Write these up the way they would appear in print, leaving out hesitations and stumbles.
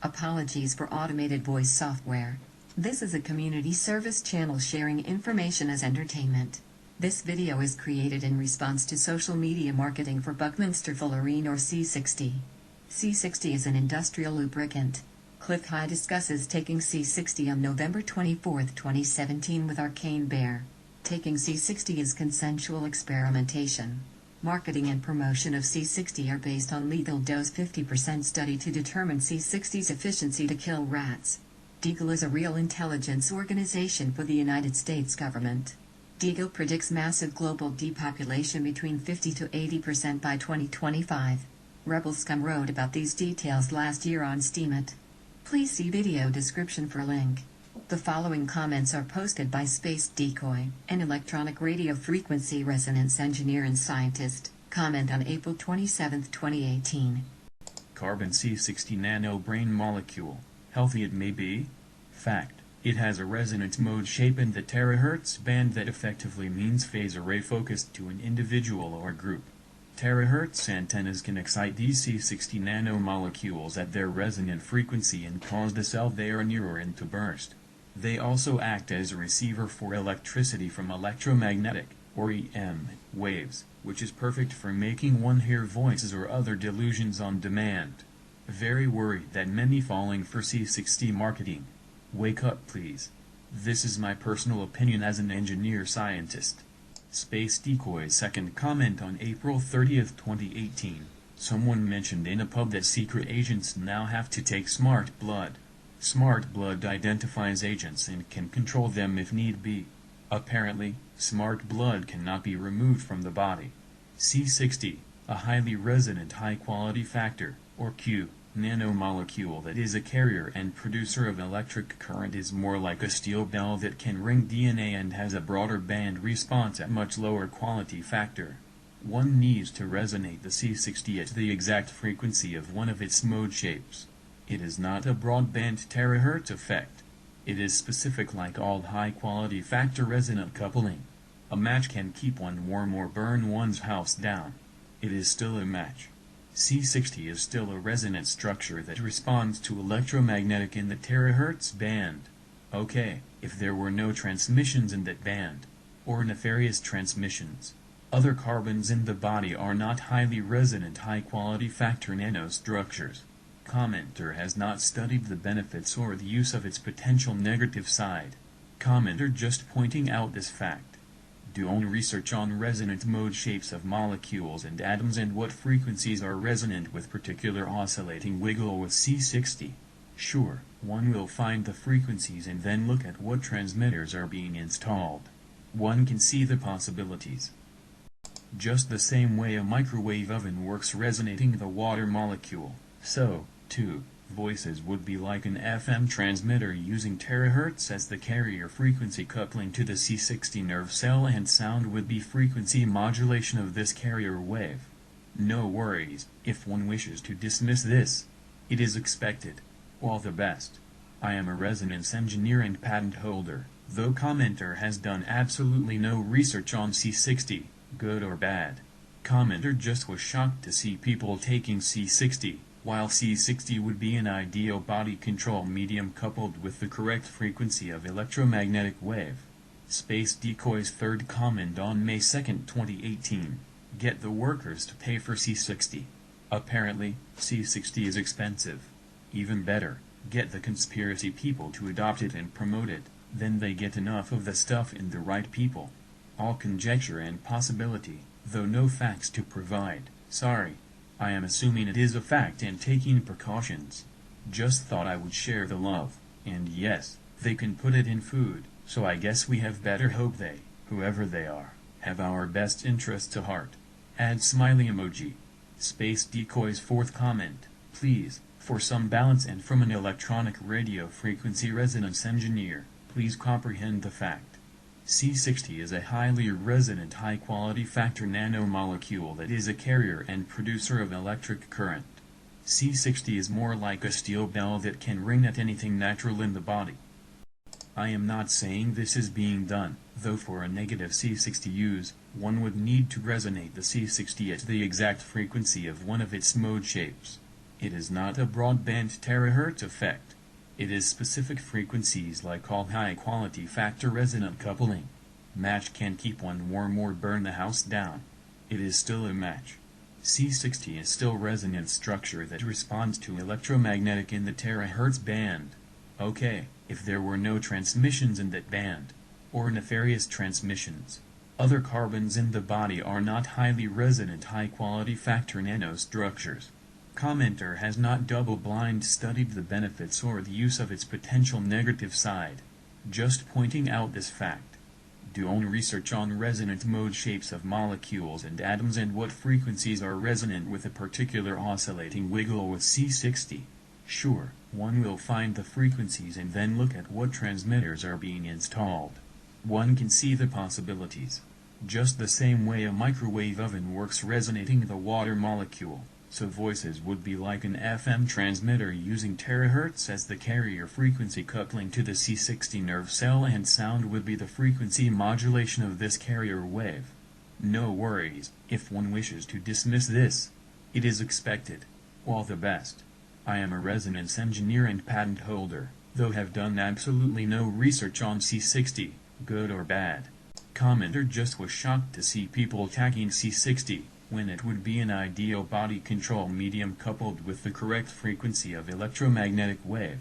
Apologies for automated voice software. This is a community service channel sharing information as entertainment. This video is created in response to social media marketing for Buckminster Fullerene or C-60. C-60 is an industrial lubricant. Cliff High discusses taking C-60 on November 24, 2017 with Arcane Bear. Taking C-60 is consensual experimentation. Marketing and promotion of C-60 are based on lethal dose 50% study to determine C-60's efficiency to kill rats. Deagle is a real intelligence organization for the United States government. Deagle predicts massive global depopulation between 50 to 80% by 2025. Rebel Scum wrote about these details last year on Steemit. Please see video description for link. The following comments are posted by Space Decoy, an electronic radio frequency resonance engineer and scientist. Comment on April 27, 2018. Carbon C-60 nano-brain molecule. Healthy it may be? Fact. It has a resonance mode shape in the terahertz band that effectively means phase array focused to an individual or group. Terahertz antennas can excite these C-60 nanomolecules at their resonant frequency and cause the cell they are near in to burst. They also act as a receiver for electricity from electromagnetic, or EM, waves, which is perfect for making one hear voices or other delusions on demand. Very worried that many falling for C-60 marketing. Wake up please. This is my personal opinion as an engineer scientist. Space Decoy's second comment on April 30, 2018. Someone mentioned in a pub that secret agents now have to take smart blood. Smart blood identifies agents and can control them if need be. Apparently, smart blood cannot be removed from the body. C-60, a highly resonant high-quality factor, or Q, nanomolecule that is a carrier and producer of electric current is more like a steel bell that can ring DNA and has a broader band response at much lower quality factor. One needs to resonate the C-60 at the exact frequency of one of its mode shapes. It is not a broadband terahertz effect. It is specific like all high-quality factor resonant coupling. A match can keep one warm or burn one's house down. It is still a match. C-60 is still a resonant structure that responds to electromagnetic in the terahertz band. Okay, if there were no transmissions in that band, or nefarious transmissions, other carbons in the body are not highly resonant high-quality factor nanostructures. Commenter has not studied the benefits or the use of its potential negative side. Commenter just pointing out this fact. Do own research on resonant mode shapes of molecules and atoms and what frequencies are resonant with particular oscillating wiggle with C-60. Sure, one will find the frequencies and then look at what transmitters are being installed. One can see the possibilities. Just the same way a microwave oven works resonating the water molecule, so, too, voices would be like an FM transmitter using terahertz as the carrier frequency coupling to the C-60 nerve cell, and sound would be frequency modulation of this carrier wave. No worries, if one wishes to dismiss this. It is expected. All the best. I am a resonance engineer and patent holder, though commenter has done absolutely no research on C-60, good or bad. Commenter just was shocked to see people taking C-60. While C-60 would be an ideal body control medium coupled with the correct frequency of electromagnetic wave. Space Decoy's third comment on May 2, 2018. Get the workers to pay for C-60. Apparently, C-60 is expensive. Even better, get the conspiracy people to adopt it and promote it, then they get enough of the stuff in the right people. All conjecture and possibility, though no facts to provide. Sorry. I am assuming it is a fact and taking precautions. Just thought I would share the love, and yes, they can put it in food, so I guess we have better hope they, whoever they are, have our best interest to heart. Add smiley emoji. Space Decoy's fourth comment, please, for some balance and from an electronic radio frequency resonance engineer, please comprehend the fact. C-60 is a highly resonant high-quality factor nanomolecule that is a carrier and producer of electric current. C-60 is more like a steel bell that can ring at anything natural in the body. I am not saying this is being done, though for a negative C-60 use, one would need to resonate the C-60 at the exact frequency of one of its mode shapes. It is not a broadband terahertz effect. It is specific frequencies like all high-quality factor resonant coupling. Match can keep one warm or burn the house down. It is still a match. C-60 is still resonant structure that responds to electromagnetic in the terahertz band. Okay, if there were no transmissions in that band, or nefarious transmissions, other carbons in the body are not highly resonant high-quality factor nanostructures. Commenter has not double-blind studied the benefits or the use of its potential negative side. Just pointing out this fact. Do own research on resonant mode shapes of molecules and atoms and what frequencies are resonant with a particular oscillating wiggle with C-60. Sure, one will find the frequencies and then look at what transmitters are being installed. One can see the possibilities. Just the same way a microwave oven works resonating the water molecule. So voices would be like an FM transmitter using terahertz as the carrier frequency coupling to the C-60 nerve cell, and sound would be the frequency modulation of this carrier wave. No worries, if one wishes to dismiss this. It is expected. All the best. I am a resonance engineer and patent holder, though have done absolutely no research on C-60, good or bad. Commenter just was shocked to see people tagging C-60, when it would be an ideal body control medium coupled with the correct frequency of electromagnetic wave.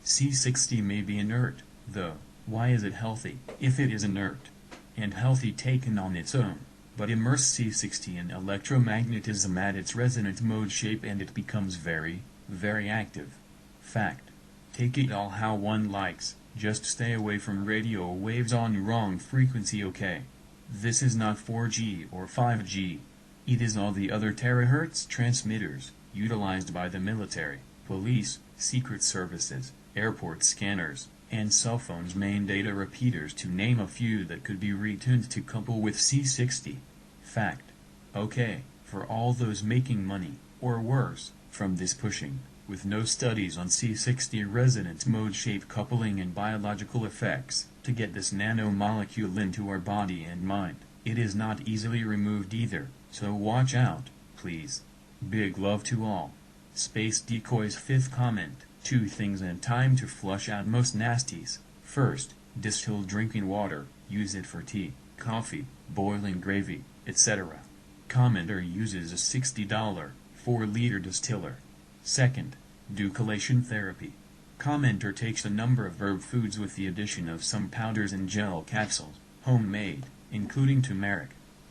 C-60 may be inert, though. Why is it healthy, if it is inert? And healthy taken on its own. But immerse C-60 in electromagnetism at its resonant mode shape and it becomes very, very active. Fact. Take it all how one likes, just stay away from radio waves on wrong frequency, okay? This is not 4G or 5G. It is all the other terahertz transmitters, utilized by the military, police, secret services, airport scanners, and cell phones' main data repeaters, to name a few that could be retuned to couple with C-60. Fact. Okay, for all those making money, or worse, from this pushing, with no studies on C-60 resonance mode shape coupling and biological effects, to get this nanomolecule into our body and mind, it is not easily removed either. So watch out, please. Big love to all. Space Decoy's 5th comment. 2 things and time to flush out most nasties. First, distill drinking water. Use it for tea, coffee, boiling gravy, etc. Commenter uses a $60, 4-liter distiller. Second, do chelation therapy. Commenter takes a number of herb foods with the addition of some powders and gel capsules, homemade, including turmeric.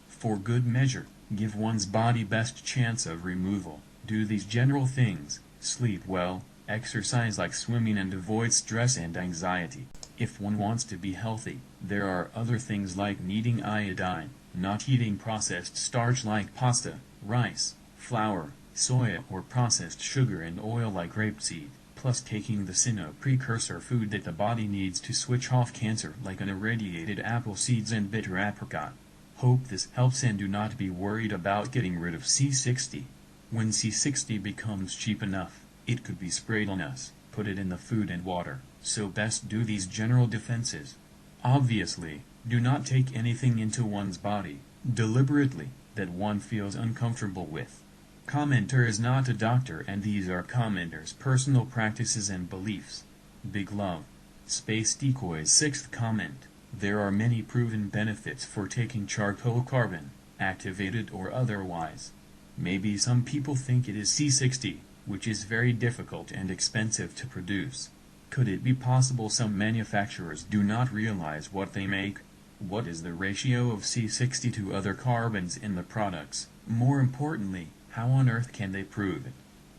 For good measure, give one's body best chance of removal. Do these general things: sleep well, exercise like swimming, and avoid stress and anxiety. If one wants to be healthy, there are other things like needing iodine, not eating processed starch like pasta, rice, flour, soya, or processed sugar and oil like rapeseed, plus taking the cyno precursor food that the body needs to switch off cancer like an irradiated apple seeds and bitter apricot. Hope this helps, and do not be worried about getting rid of C-60. When C-60 becomes cheap enough, it could be sprayed on us. Put it in the food and water, so best do these general defenses. Obviously, do not take anything into one's body, deliberately, that one feels uncomfortable with. Commenter is not a doctor, and these are commenter's personal practices and beliefs. Big love. Space Decoy's 6th comment. There are many proven benefits for taking charcoal carbon, activated or otherwise. Maybe some people think it is C-60, which is very difficult and expensive to produce. Could it be possible some manufacturers do not realize what they make? What is the ratio of C-60 to other carbons in the products? More importantly, how on earth can they prove it?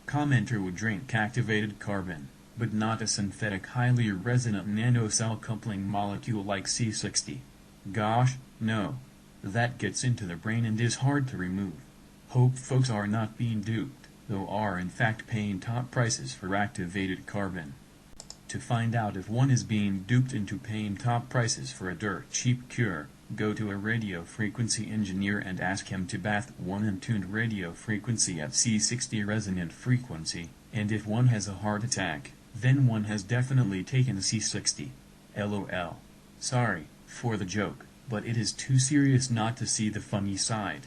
Commenter would drink activated carbon, but not a synthetic highly resonant nanocell coupling molecule like C-60. Gosh, no. That gets into the brain and is hard to remove. Hope folks are not being duped, though are in fact paying top prices for activated carbon. To find out if one is being duped into paying top prices for a dirt cheap cure, go to a radio frequency engineer and ask him to bath one in tuned radio frequency at C-60 resonant frequency, and if one has a heart attack, then one has definitely taken C-60. LOL. Sorry for the joke, but it is too serious not to see the funny side.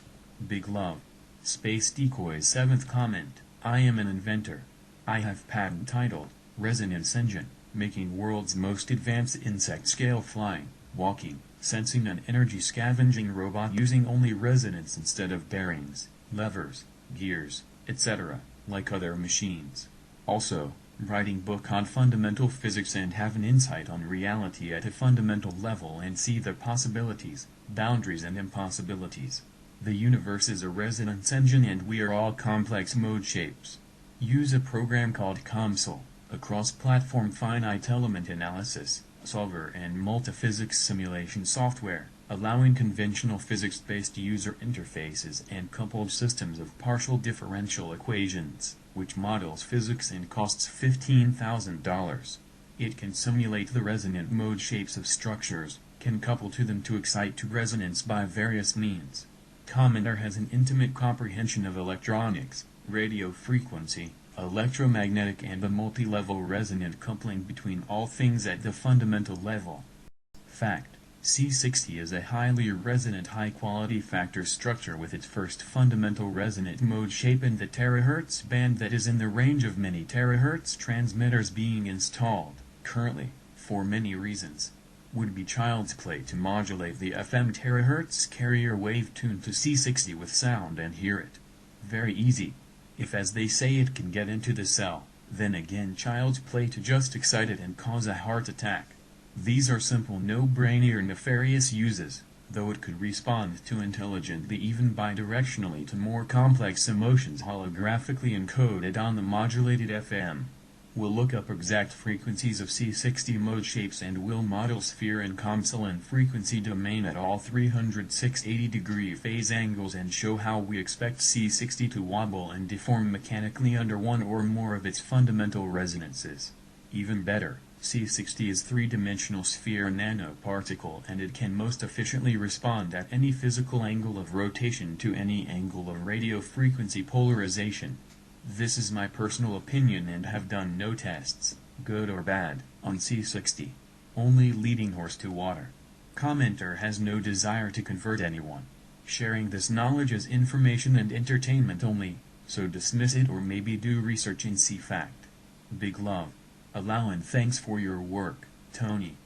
Big love. Space Decoy's 7th comment. I am an inventor. I have patent titled Resonance Engine, making world's most advanced insect-scale flying, walking, sensing and energy scavenging robot using only resonance instead of bearings, levers, gears, etc., like other machines. Also, writing book on fundamental physics and have an insight on reality at a fundamental level and see the possibilities, boundaries and impossibilities. The universe is a resonance engine and we are all complex mode shapes. Use a program called COMSOL, a cross-platform finite element analysis solver and multiphysics simulation software, allowing conventional physics-based user interfaces and coupled systems of partial differential equations, which models physics and costs $15,000. It can simulate the resonant mode shapes of structures, can couple to them to excite to resonance by various means. Commenter has an intimate comprehension of electronics, radio frequency, electromagnetic and a multi-level resonant coupling between all things at the fundamental level. Fact: C-60 is a highly resonant high-quality factor structure with its first fundamental resonant mode shape in the terahertz band that is in the range of many terahertz transmitters being installed, currently, for many reasons. Would be child's play to modulate the FM terahertz carrier wave tuned to C-60 with sound and hear it. Very easy. If as they say it can get into the cell, then again child's play to just excite it and cause a heart attack. These are simple no-brainer nefarious uses, though it could respond to intelligently even bidirectionally to more complex emotions holographically encoded on the modulated FM. We'll look up exact frequencies of C-60 mode shapes and we'll model sphere and COMSOL and frequency domain at all 360-degree phase angles and show how we expect C-60 to wobble and deform mechanically under one or more of its fundamental resonances. Even better, C-60 is three-dimensional sphere nanoparticle and it can most efficiently respond at any physical angle of rotation to any angle of radio frequency polarization. This is my personal opinion and have done no tests, good or bad, on C-60. Only leading horse to water. Commenter has no desire to convert anyone. Sharing this knowledge is information and entertainment only, so dismiss it or maybe do research and see fact. Big love. Allow and thanks for your work, Tony.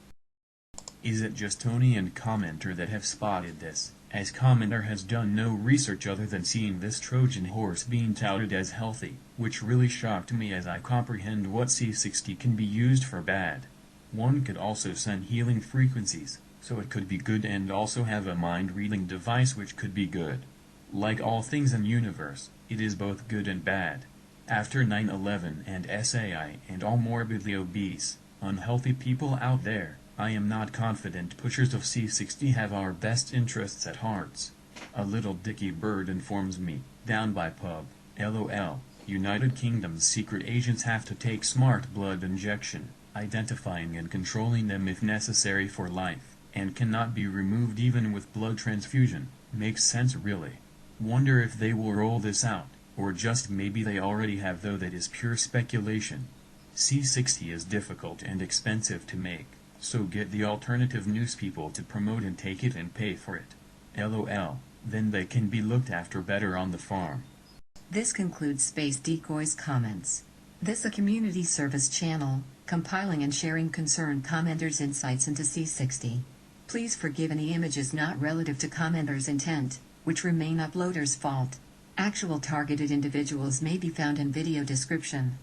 Is it just Tony and Commenter that have spotted this, as Commenter has done no research other than seeing this Trojan horse being touted as healthy, which really shocked me as I comprehend what C-60 can be used for bad. One could also send healing frequencies, so it could be good and also have a mind-reading device which could be good. Like all things in universe, it is both good and bad. After 9/11 and SAI and all morbidly obese, unhealthy people out there, I am not confident pushers of C-60 have our best interests at hearts. A little dicky bird informs me, down by pub, LOL, United Kingdom's secret agents have to take smart blood injection, identifying and controlling them if necessary for life, and cannot be removed even with blood transfusion. Makes sense really. Wonder if they will roll this out, or just maybe they already have, though that is pure speculation. C-60 is difficult and expensive to make. So get the alternative news people to promote and take it and pay for it. LOL, then they can be looked after better on the farm. This concludes Space Decoy's comments. This a community service channel, compiling and sharing concerned commenters' insights into C-60. Please forgive any images not relative to commenters' intent, which remain uploader's fault. Actual targeted individuals may be found in video description.